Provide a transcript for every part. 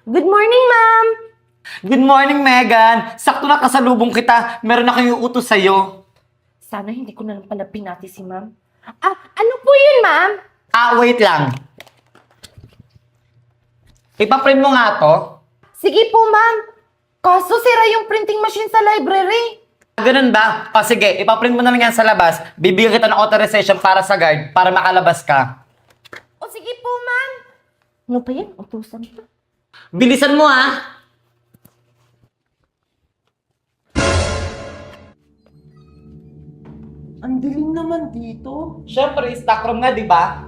Good morning, ma'am! Good morning, Megan! Sakto na kasalubong kita. Meron na kayong utos sa'yo. Sana hindi ko na lang pala pinati si ma'am. Ano po yun, ma'am? Wait lang. Ipaprint mo nga to. Sige po, ma'am. Kaso sira yung printing machine sa library. Ganun ba? Sige, ipaprint mo na lang yan sa labas. Bibigyan kita ng authorization para sa guard, para makalabas ka. O sige po, ma'am. Ano pa yan? Utusan pa. Bilisan mo, ha? Ang dilim naman dito. Siyempre, stock room nga, di ba?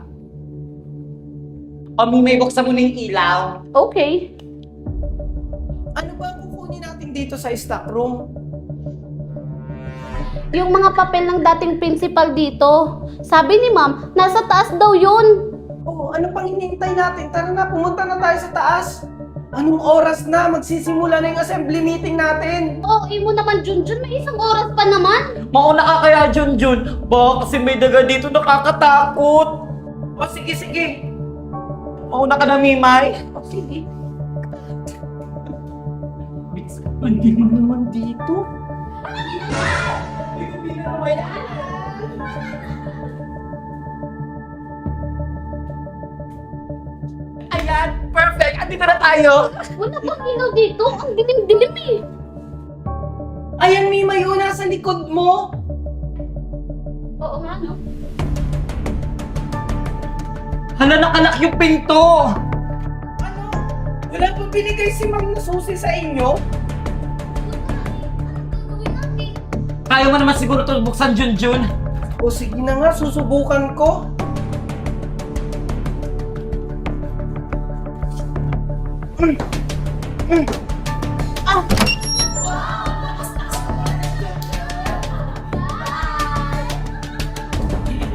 O, may buksan mo na yung ilaw. Okay. Ano ba ang kukunin natin dito sa stock room? Yung mga papel ng dating principal dito. Sabi ni ma'am, nasa taas daw yun. Oh, ano pang hinihintay natin? Tara na, pumunta na tayo sa taas. Anong oras na? Magsisimula na yung assembly meeting natin. Okay mo naman, Junjun. May isang oras pa naman. Mauna ka kaya, Junjun. Baka kasi may daga dito nakakatakot. O sige, sige. Mauna ka na, Mimay. O sige. Ang dilim naman dito. Ayan, perfect. Andito na tayo. Wala pang ilaw dito. Ang dilim-dilim eh. Ayan, Mima, yun nasa likod mo. Oo nga, no? Hala, nakalak yung pinto. Ano? Wala pa binigay si Ma'am na susi sa inyo? Gagawin natin. Kaya mo naman siguro ito buksan, Junjun. O sige na nga, susubukan ko.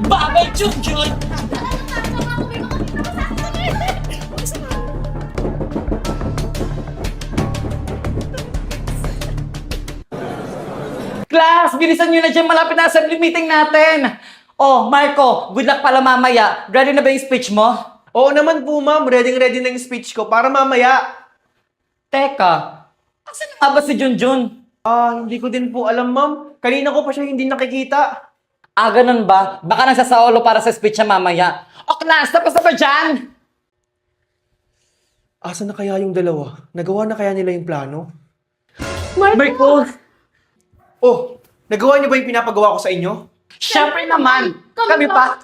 Babay, Junjun! Class, bilisan nyo na dyan. Malapit na assembly meeting natin. Oh, Marco, good luck pala mamaya. Ready na ba yung speech mo? Oo naman po, Ma'am. Ready na yung speech ko para mamaya. Teka, asan na nga ba si Junjun? Hindi ko din po alam, Ma'am. Kanina ko pa siya hindi nakikita. Ganun ba? Baka nagsasaulo para sa speech niya mamaya. O class, tapos na ba dyan? Asa na kaya yung dalawa? Nagawa na kaya nila yung plano? Marco! Oh, nagawa niyo ba yung pinapagawa ko sa inyo? Siyempre naman! Kami pa!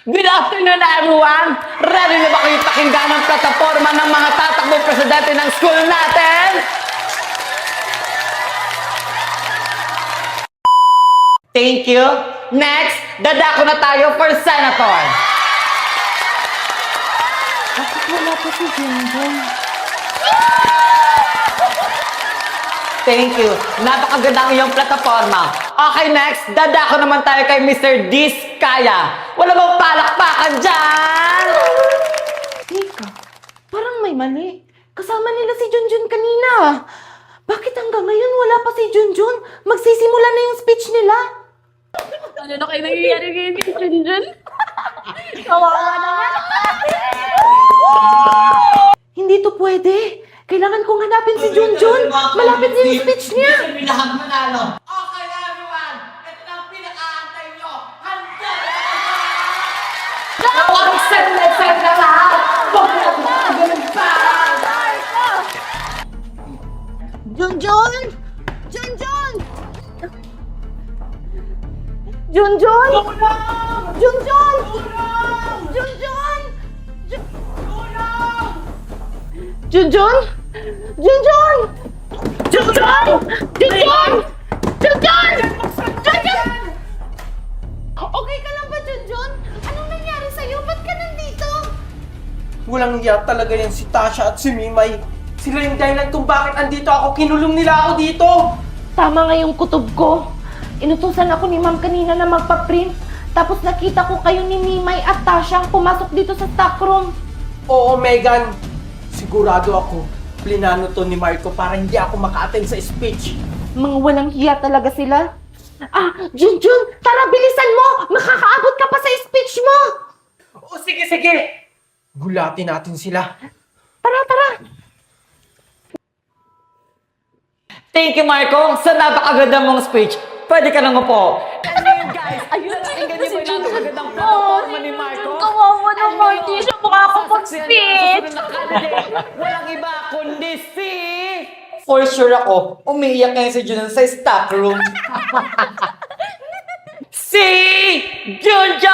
Good afternoon, everyone! Ready na ba kayo pakinggan ang plataforma ng mga tatakbong presidente ng school natin? Thank you. Next, dadako na tayo for senator. Bakit wala pa si Junjun? Thank you. Napakaganda ang iyong plataforma. Okay, next, dadako naman tayo kay Mr. Diskaya. Wala bang palakpakan dyan? Teka, parang may mali. Kasama nila si Junjun kanina. Bakit hanggang ngayon wala pa si Junjun? Magsisimula na yung speech nila. Ano na kayo nangyayari ngayon kay Junjun? Kawawa naman. Hindi to pwede. Kailangan kong hanapin si Junjun. Malapit na yung speech niya. Okay, everyone. Ito na ang pinakaantay nyo. Handa na! Ang set na lahat! Huwag na ganun pa! Junjun! Junjun! Junjun! Tulong! Junjun! Tulong! Junjun! Tulong! Junjun! Junjun! Junjun! Junjun! Junjun! Junjun! Okay ka lang ba, Junjun? Anong nangyari sa'yo? Ba't ka nandito? Walang hiya talaga yan si Tasha at si Mimay. Sila yung dahilan kung bakit andito ako. Kinulong nila ako dito. Tama nga yung kutob ko. Inutusan ako ni Ma'am kanina na magpa-print. Tapos nakita ko kayo ni Mimay at Tasha pumasok dito sa stockroom. Oo, Megan. Sigurado ako, plinano to ni Marco para hindi ako maka-attend sa speech. Mga walang hiya talaga sila. Junjun! Tara, bilisan mo! Makakaabot ka pa sa speech mo! O sige, sige. Gulatin natin sila. Tara, tara! Thank you, Marco, sa napakaganda mong speech. Pwede ka nang upo. Ano yun, guys? Ayun, Nakinggan niyo ba yung napakagandang platforma ni Marco? Kawawa naman, di siya makakapag-speech. Walang iba kundi si... For sure ako, umiiyak ngayon si Junon sa stock room. Si Junjun!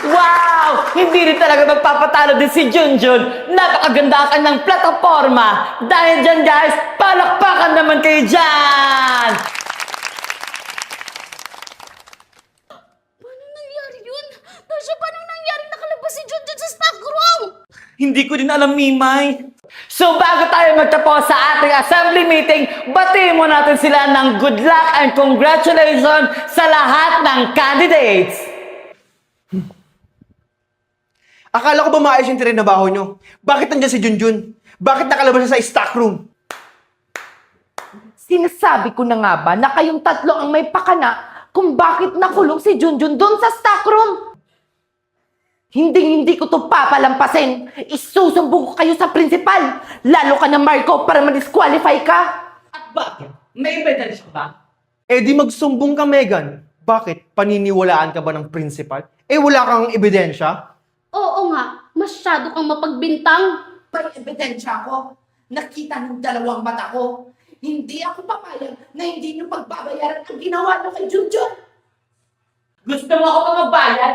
Wow! Hindi rin talaga magpapatalo din si Junjun. Napakaganda ang kanyang plataforma. Dahil dyan, guys, palakpakan naman kayo dyan! Paano nangyari yun? Tasha, paano nangyari nakalabas si Junjun sa stock room? Hindi ko din alam, Mimay. So bago tayo magtapos sa ating assembly meeting, batiin mo natin sila ng good luck and congratulations sa lahat ng candidates. Akala ko ba maayos yung trinabaho nyo? Bakit nandiyan si Junjun? Bakit nakalabas siya sa stock room? Sinasabi ko na nga ba na kayong tatlo ang may pakana kung bakit nakulong si Junjun doon sa stock room? Hindi ko to papalampasin. Isusumbong ko kayo sa principal. Lalo ka na, Marco, para ma-disqualify ka. At bakit? May ebidensya ba? Eh di magsumbong ka, Megan. Bakit? Paniniwalaan ka ba ng principal? Eh wala kang ebidensya? Oo nga, masyado kang mapagbintang. May ebidensya ako. Nakita ng dalawang mata ko. Hindi ako papayag na hindi nyo pagbabayaran ang ginawa nyo kay Junjun. Gusto mo ako pa magbayad?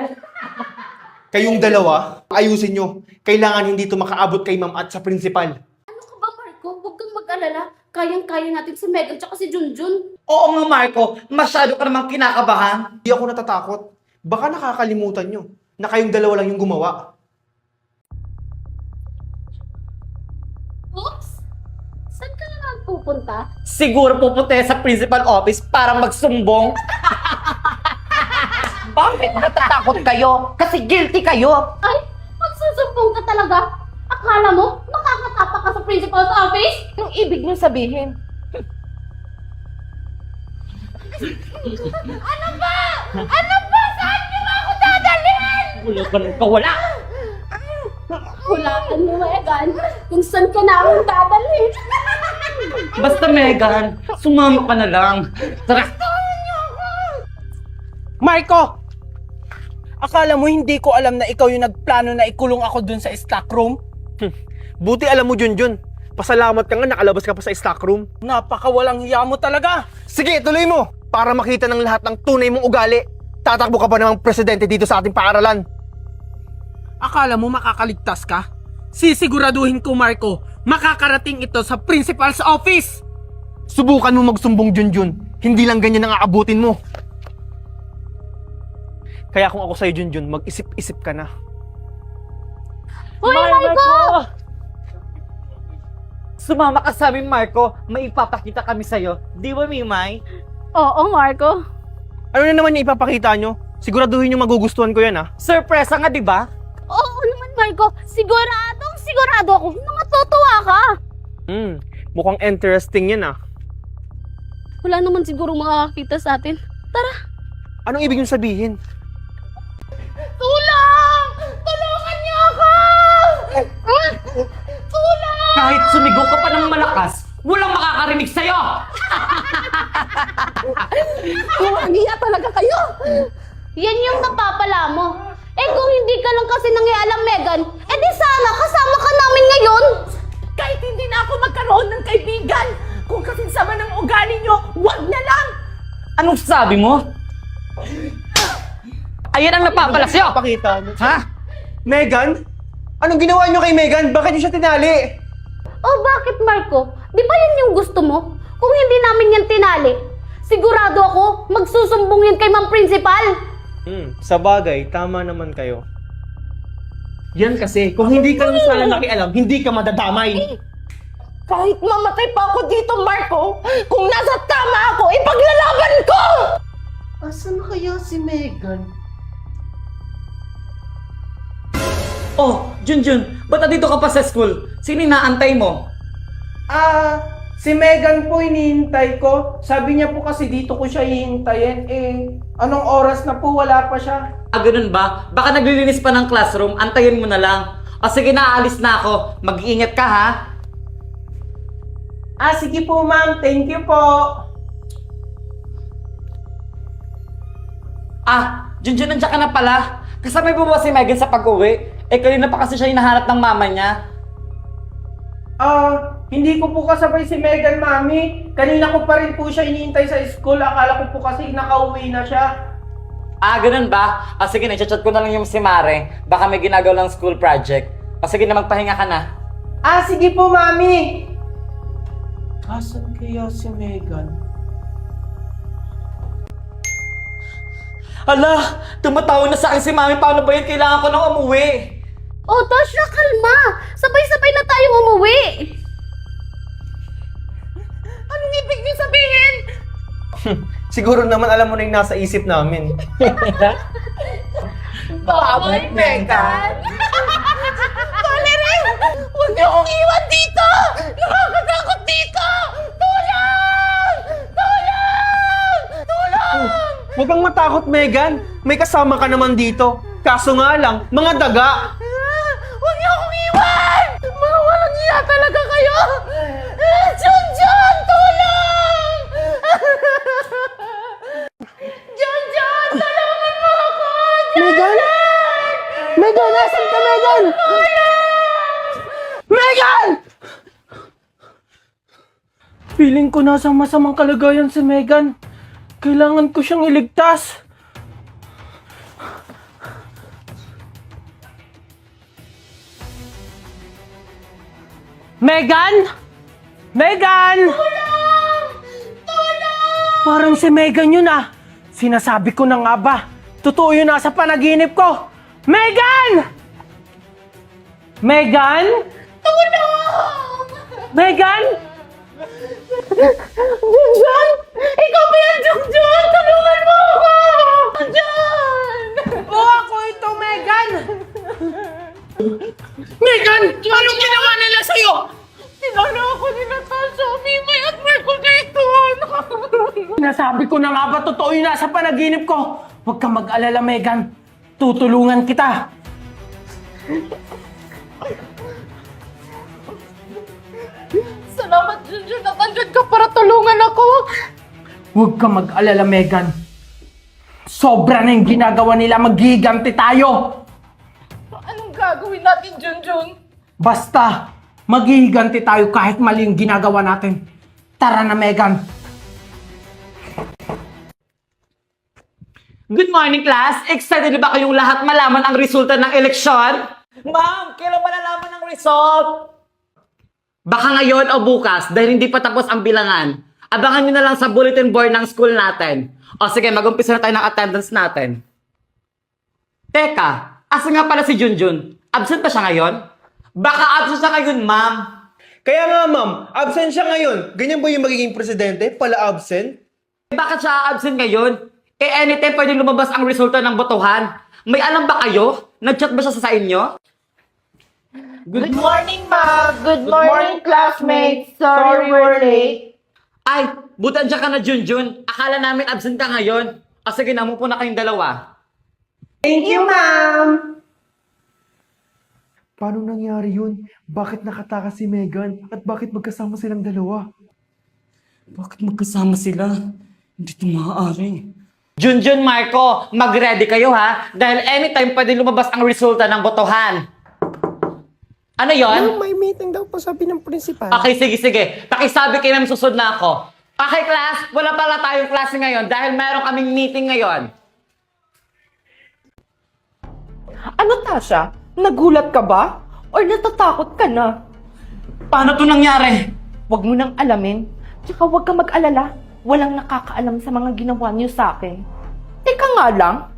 Kayong dalawa, ayusin nyo. Kailangan hindi ito makaabot kay ma'am at sa principal. Ano ka ba, Marco? Huwag kang mag-alala. Kayang-kaya natin si Megan tsaka si Junjun. Oo nga, Marco. Masyado ka namang kinakabahan. Hindi ako natatakot. Baka nakakalimutan nyo na kayong dalawa lang yung gumawa. Oops! Saan ka na nagpupunta? Siguro pupunta sa principal office para magsumbong. Bakit natatakot kayo? Kasi guilty kayo. Ay, magsusumbong ka talaga? Akala mo, makakatapak ka sa principal's office? Anong ibig nyo sabihin? Ano ba? Ano ba? Saan niyo ba ako dadalhin? Wala ka nang kawala. Hulaan mo, Megan, kung saan ka namin dadalhin. Basta, Megan, sumama ka na lang. Tara. Marco! Akala mo hindi ko alam na ikaw yung nagplano na ikulong ako dun sa stock room? Buti alam mo, Junjun. Pasalamat ka nga nakalabas ka pa sa stock room. Napakawalang hiya mo talaga! Sige, tuloy mo! Para makita ng lahat ng tunay mong ugali. Tatakbo ka pa namang presidente dito sa ating paaralan. Akala mo makakaligtas ka? Sisiguraduhin ko, Marco, makakarating ito sa principal's office! Subukan mo magsumbong, Junjun. Hindi lang ganyan ang aabutin mo. Kaya kung ako sa'yo, Junjun, mag-isip-isip ka na. Hoy, Marco! Sumama ka sa amin, Marco. May ipapakita kami sa'yo. Di ba, Mimay? Oo, Marco. Ano na naman yung ipapakita nyo? Siguraduhin nyo magugustuhan ko yan, ha? Surprise nga, di ba? Oo naman, Marco. Sigurado ako. Matutuwa ka. Mukhang interesting yan, ha? Wala naman siguro makakakita sa atin. Tara. Anong ibig nyo sabihin? Tulong! Tulungan niyo ako! Tulong! Kahit sumigaw ka pa ng malakas, walang makakarinig sa'yo! Kumangiya talaga kayo. Yan yung napapala mo. Eh kung hindi ka lang kasi nangialam, Megan, eh di sana kasama ka namin ngayon. Kahit hindi na ako magkaroon ng kaibigan, kung kasing sama ng ugali nyo, wag na lang. Anong sabi mo? Ayan ang napapala sa'yo! Pakita nyo. Ha? Megan? Anong ginawa nyo kay Megan? Bakit nyo siya tinali? Oh, bakit, Marco? Di ba yan yung gusto mo? Kung hindi namin yan tinali, sigurado ako magsusumbong yan kay Ma'am Principal. Sa bagay, tama naman kayo. Yan kasi, kung hindi ka lang sana nakialam, hindi ka madadamay. Kahit mamatay pa ako dito, Marco, kung nasa tama ako, ipaglalaban ko! Asan na kaya si Megan? Oh, Junjun, ba't dito ka pa sa school? Sino inaantay mo? Si Megan po hinihintay ko. Sabi niya po kasi dito ko siya hihintayin. Anong oras na po? Wala pa siya. Ganun ba? Baka naglilinis pa ng classroom, antayin mo na lang. O sige na, aalis na ako. Mag-iingat ka ha. Sige po ma'am. Thank you po. Junjun, nandiyan ka na pala. Kasama mo ba si Megan sa pag-uwi? Kanina pa kasi siya hinahanap ng mama niya. Hindi ko po kasabay si Megan, mami. Kanina ko pa rin po siya hinihintay sa school. Akala ko po kasi nakauwi na siya. Ganun ba? Sige na, chat ko na lang yung si Mare. Baka may ginagawa ng school project. Sige na, magpahinga ka na. Sige po, mami. Asan kaya si Megan? Ala, tumatawag na sa akin si Mami. Paano ba yun? Kailangan ko nang umuwi. Tasha, kalma! Sabay-sabay na tayong umuwi! Anong ibig niyo sabihin? Siguro naman alam mo na yung nasa isip namin. Babay, Megan! Valerie! Huwag niyo akong iwan dito! Nakakatakot dito! Tulong! Tulong! Tulong! Huwag kang matakot, Megan. May kasama ka naman dito. Kaso nga lang, mga daga. Huwag niyo akong iwan! Mga walang iya talaga kayo! Junjun! Tulong! Junjun! Tulungan mo ako! Megan? Megan, nasan ka, Megan? Megan! Feeling ko nasa masamang kalagayan si Megan. Kailangan ko siyang iligtas. Megan! Megan! Tulong! Tulong! Parang si Megan yun ah. Sinasabi ko na nga ba. Totoo yun nasa panaginip ko. Megan! Megan? Tulong! Megan? Junjun! Ikaw ba yan, Junjun? Tulungan mo ako! Junjun! Ako ito, Megan! Megan! Anong ginawa nila sa'yo? Sinala ako ni Natasha, Mimay at Marco dito! Nasabi ko na nga ba totoo yun nasa panaginip ko? Huwag kang mag-alala, Megan. Tutulungan kita. Salamat, Junjun, at andyan ka para tulungan ako! Huwag kang mag-alala, Megan. Sobra na yung ginagawa nila. Maghihiganti tayo. Anong gagawin natin, Junjun? Basta, maghihiganti tayo kahit mali yung ginagawa natin. Tara na, Megan. Good morning, class! Excited na ba kayong lahat malaman ang resulta ng eleksyon? Ma'am, kailan malalaman ang result? Baka ngayon o bukas dahil hindi pa tapos ang bilangan. Abangan nyo na lang sa bulletin board ng school natin. O sige, mag-umpisa na tayo ng attendance natin. Teka, asa nga pala si Junjun? Absent pa siya ngayon? Baka absent siya ngayon, ma'am. Kaya nga, ma'am, absent siya ngayon. Ganyan ba yung magiging presidente? Pala absent? Bakit siya absent ngayon? Anytime pwede lumabas ang resulta ng botohan. May alam ba kayo? Nag-chat ba siya sa inyo? Good morning, ma'am! Good morning, classmates! Sorry we're late. Ay, buti andyan ka na, Junjun. Akala namin absent ka ngayon. O sige na, umupo na kayong dalawa. Thank you, ma'am! Paano nangyari yun? Bakit nakatakas si Megan? At bakit magkasama silang dalawa? Bakit magkasama sila? Hindi ito maaari. Junjun, Marco, mag-ready kayo ha? Dahil anytime pwede lumabas ang resulta ng botohan. Ano yon? May meeting daw po sabi ng principal. Okay, sige. Pakisabi kayo na susunod na ako. Okay, class, wala pala tayong klase ngayon dahil meron kaming meeting ngayon. Ano, Tasha? Nagulat ka ba? Or natatakot ka na? Paano to nangyari? Huwag mo nang alamin. Tsaka huwag ka mag-alala. Walang nakakaalam sa mga ginawa niyo sa akin. Teka nga lang,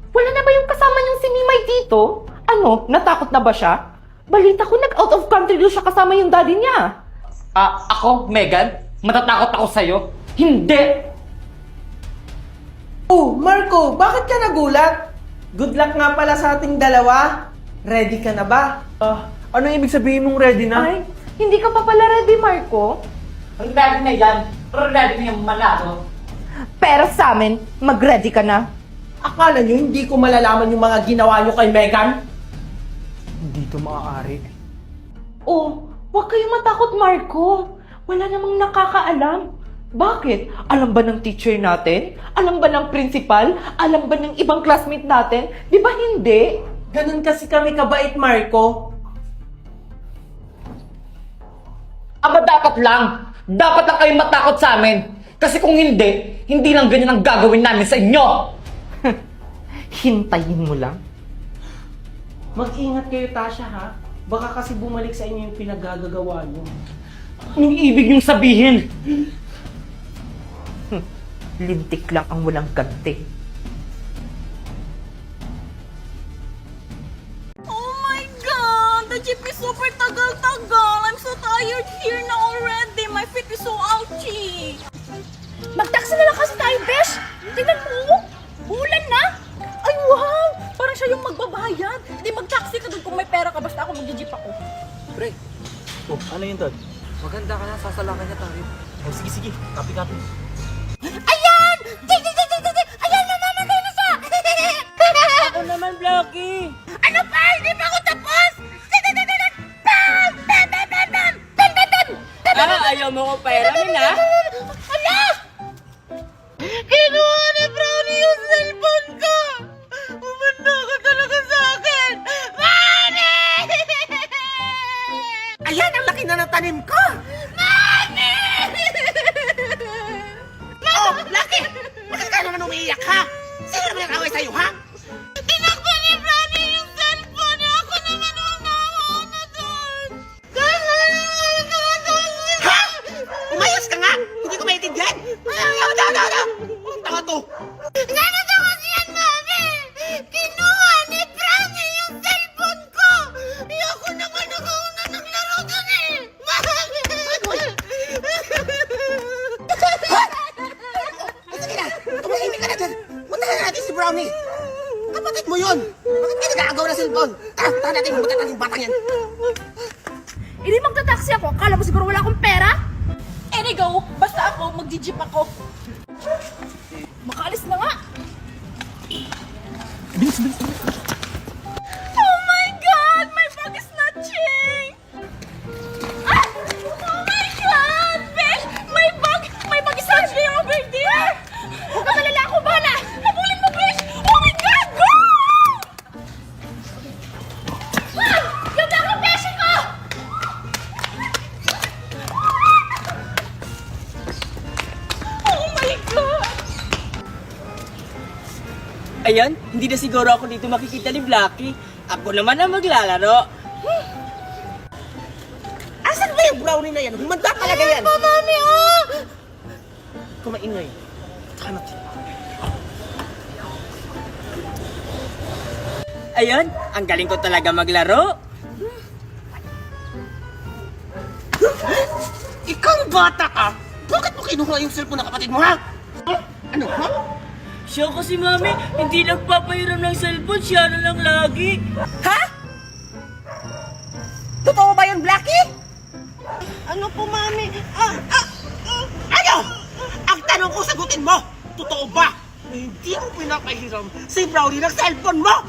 wala na ba yung kasama niyong si Mimay dito? Ano, natakot na ba siya? Balita ko nag-out of country doon siya kasama yung daddy niya. Ako, Megan? Matatakot ako sa'yo? Hindi! Oh, Marco, bakit ka nagulat? Good luck nga pala sa ating dalawa. Ready ka na ba? Ano ibig sabihin mong ready na? Ay, hindi ka pa pala ready, Marco? Ready na yan. Ready na yung manalo. Pero sa amin, mag-ready ka na. Akala nyo hindi ko malalaman yung mga ginawa nyo kay Megan? Hindi to maaari. Oh, huwag kayong matakot, Marco. Wala namang nakakaalam. Bakit? Alam ba ng teacher natin? Alam ba ng principal? Alam ba ng ibang classmate natin? Di ba hindi? Ganun kasi kami kabait, Marco. Aba dapat lang. Dapat lang kayo matakot sa amin. Kasi kung hindi, hindi lang ganyan ang gagawin namin sa inyo. Hintayin mo lang. Mag-ingat kayo, Tasha, ha? Baka kasi bumalik sa inyo yung pinagagagawa nyo. Anong ibig niyong sabihin? Lintik lang ang walang ganti. Oh my God! The jeep is super tagal-tagal. I'm so tired here na already. My feet is so ouchy. Mag-taxi na lang kasi tayo, Besh. Tingnan mo. Ulan na. Ay, wow! Parang siya yung magbabayad. Hindi mag-taxi ka doon kung may pera ka. Basta ako mag-jeep ako. Pre, ano yun, Todd? Maganda ka na, sasalakan niya tayo. Oh, sige, copy. Ayan! Ayan, namamatay na siya! Ako naman, Blocky. Ano pa? Hindi pa ako tapos! Ayaw mo ko pairamin, ha? Ala! Kinuha ni Brownie yung cellphone ko! Umanda ka talaga sa akin! Mami! Ayan, ang laki na ng tanim ko! Mami! Oh, Lucky! Bakit ka naman umiiyak, ha? Sino naman ang away sa'yo, ha? Tinakbo ni Brownie yung cellphone niya! Ako naman ang nauna doon! Ha? Umayos ka nga! Hindi ko maintindihan! Ang tanga to! Nanatawas yan, Mami! Kinuha ni Brownie yung cellphone ko! Ako naman nakauna naglaro doon eh! Mami! Sige na! Tumahimik ka na dyan! Puntahan natin si Brownie! Kapatid mo yun! Bakit ka nag-aagaw ng cellphone? Tara, tahan natin magtatang yung batang yan! Hindi magta-taxi ako. Akala mo siguro wala akong pera? Any go, basta ako, mag-jeep ako. Makaalis na nga. Oh my God! My bag is notching! Ah! Oh my God! Besh! My bag is notching over there! Huwag ka malala ako, bahala! Habulin mo, Besh! Oh my God! Go! Ah! Yung bag ng Besh ko! Oh my God! Ayan, hindi na siguro ako dito makikita ni Blacky. Ako naman ang maglalaro. Asan ba yung Brownie na yan? Humanda talaga yan! Mami, oh! Kumaingay. Tahan natin. Ayan, ang galing ko talaga maglaro. Ikaw bata ka! Bakit mo kinuha yung cellphone ng kapatid mo, ha? Ano, ha? Siya ko si Mami, hindi nagpapahiram ng cellphone, siya na lang lagi. Ha? Totoo ba yun, Blackie? Ano po, Mami? Ano? Ang tanong ko, sagutin mo! Totoo ba? Na hindi mo pinapahiram si Brownie ng cellphone mo?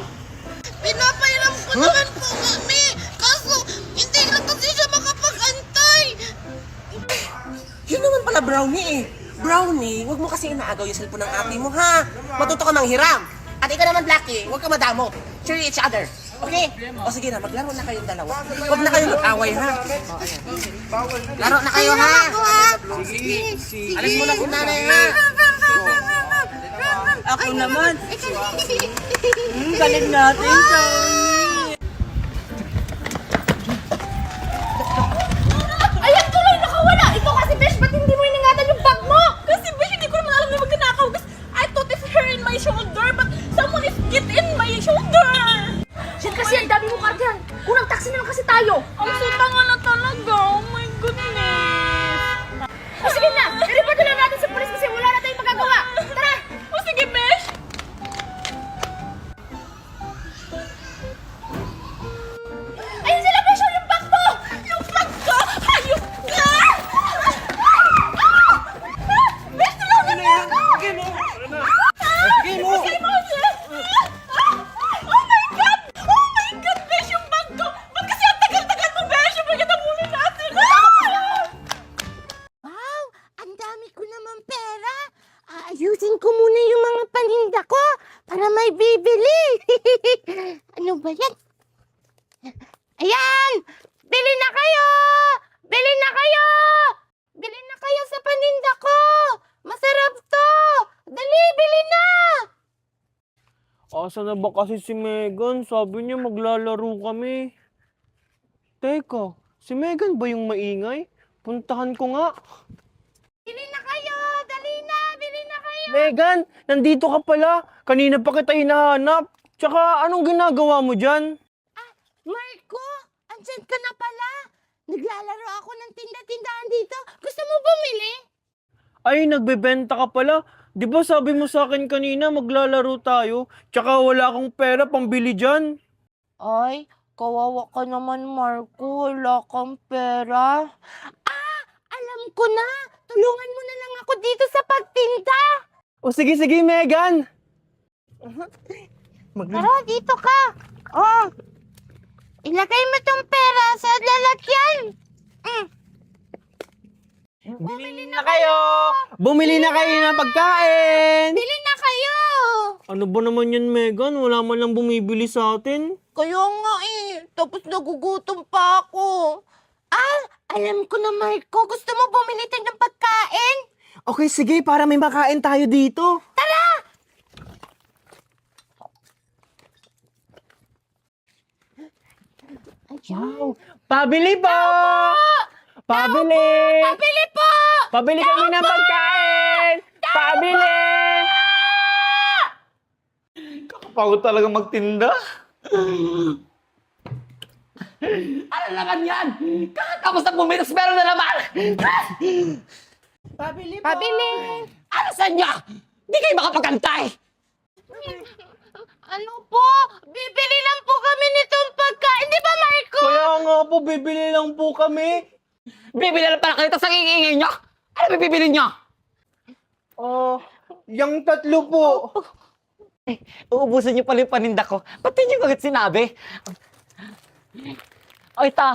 Pinapahiram ko naman po, Mami! Kaso, hindi lang kasi siya makapag-antay! Yun naman pala, Brownie eh. Brownie, huwag mo kasi inaagaw yung cellphone ng ate mo, ha? Matuto ka manghiram. At ikaw naman, Blackie, huwag ka madamo. Cheer each other. Okay? O sige na, maglaro na kayong dalawa. Huwag na kayong mag-away, ha? O, ayan. Laro na kayo, ha? Sige. Alis mo na kung nanay, ha? Ako naman. Galing natin, Ayan tuloy, nakawala! Ikaw kasi, Besh, ba't hindi mo iningatan yung bag mo? Kasi, Besh, hindi ko naman alam na magnanakaw. I thought it's her in my shoulder, but someone is get in my shoulder! Yan kasi ang dami mong kartehan. Kunang taxi na lang kasi tayo. Ang suta nga na talaga. Oh my goodness. O sige na, i-report na lang natin sa polis kasi wala na. may bibili. Ano ba yan? Ayan! Bili na kayo! Bili na kayo! Bili na kayo sa paninda ko! Masarap to! Dali, bili na! Asa na ba kasi si Megan? Sabi niya maglalaro kami. Teka, si Megan ba yung maingay? Puntahan ko nga. Bili na kayo! Dali na! Bili na kayo! Megan, nandito ka pala. Kanina pa kita hinahanap. Tsaka anong ginagawa mo dyan? Marco! Andyan ka na pala! Naglalaro ako ng tinda-tindahan dito. Gusto mo bumili? Ay, nagbebenta ka pala. Di ba sabi mo sa akin kanina maglalaro tayo? Tsaka wala akong pera pambili dyan. Ay, kawawa ka naman, Marco. Wala kang pera. Ah! Alam ko na! Tulungan mo na lang ako dito sa pagtinda! O sige, sige, Megan. Tara, dito ka! Oh! Ilagay mo tong pera sa lalagyan! Bumili na kayo! Bumili na kayo ng pagkain! Bili na kayo! Ano ba naman yan, Megan? Wala man lang bumibili sa atin. Kaya nga eh, tapos nagugutom pa ako. Ah, alam ko na, Marco. Gusto mo bumili tayo ng pagkain? Okay, sige, para may makain tayo dito. Wow! Pabili po! Pabili! Pabili po! Pabili kami ng pagkain! Pabili! Kakapagod talaga magtinda. Ano naman yan? Kakatapos na bumili, tapos meron na naman! Pabili po! Pabili! Ano sa inyo? Di kayo makapagantay! Ano po? Bibili lang po kami nitong pagkain. Di ba, Marco? Kaya nga po, bibili lang po kami. Bibili na pala kayo, tapos ang iingay nyo? Ano ba bibili nyo? Yung tatlo po. Uubusan nyo pala yung paninda ko. Ba't di nyo agad sinabi? O ito.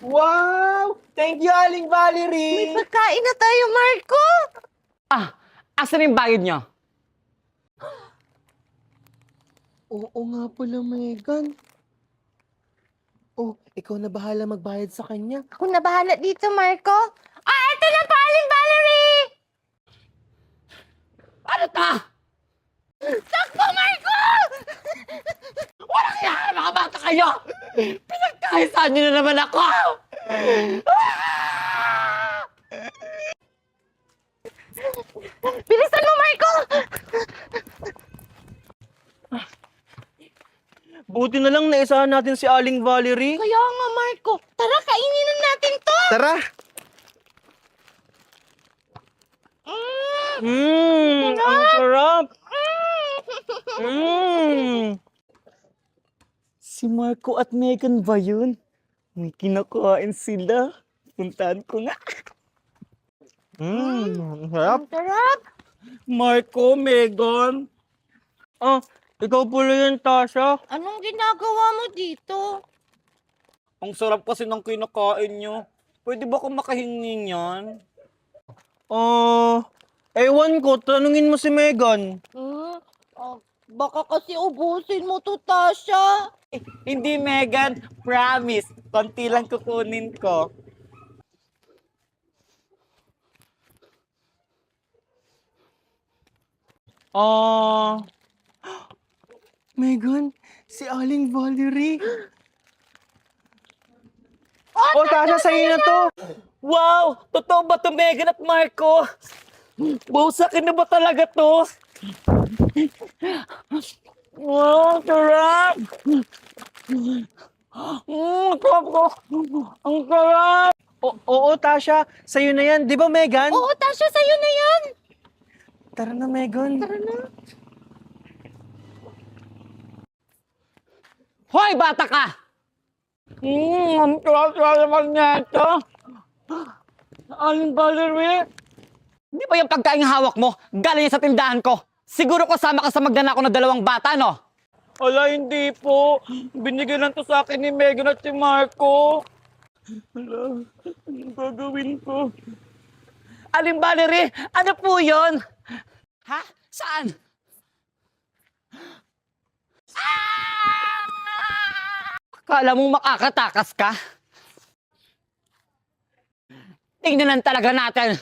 Wow! Thank you, Aling Valerie! May pagkain na tayo, Marco. Ah, asan yung bayad nyo? Oo nga pala, Megan. Oh, ikaw na bahala magbayad sa kanya. Ako na bahala dito, Marco. Ah, ito na pa, Aling Valerie! Ano ta? Takbo, Marco! Walang yan, mga bata kayo! Pinagkahisaan nyo na naman ako! Ah! Bilisan mo, Marco! Buti na lang naisahan natin si Aling Valerie. Kaya nga, Marco. Tara, kainin na natin to! Tara! Ang sarap! Si Marco at Megan ba yun? May kinakain sila. Puntahan ko nga. Ang sarap. Ang sarap! Marco, Megan. Ikaw pala yan, Tasha. Anong ginagawa mo dito? Ang sarap kasi ng kinakain nyo. Pwede ba akong makahingi niyan? Ewan ko, tanungin mo si Megan. Baka kasi ubusin mo to, Tasha. Hindi, Megan. Promise. Konti lang kukunin ko. Megan, si Aling Valerie. Oh, Tasha, sa'yo na to. Wow! Totoo ba to, Megan at Marco? Wow, sa akin na ba talaga to? Wow, sarap! Sarap ko! Ang sarap! Oo, Tasha, sa'yo na yan. Di ba, Megan? Oo, Tasha, sa'yo na yan. Tara na, Megan. Tara na. Hoy, bata ka! Ang sarap naman niya ito. Aling Valerie? Di ba yung pagkaing hawak mo, galing yan sa tindahan ko? Siguro kasama ka sa magnanakaw na 2 bata, no? Ala, hindi po. Binigyan lang to sa akin ni Megan at si Marco. Ala, anong gagawin ko? Aling Valerie, ano po yun? Ha? Saan? Akala mo makakatakas ka? Tingnan lang talaga natin.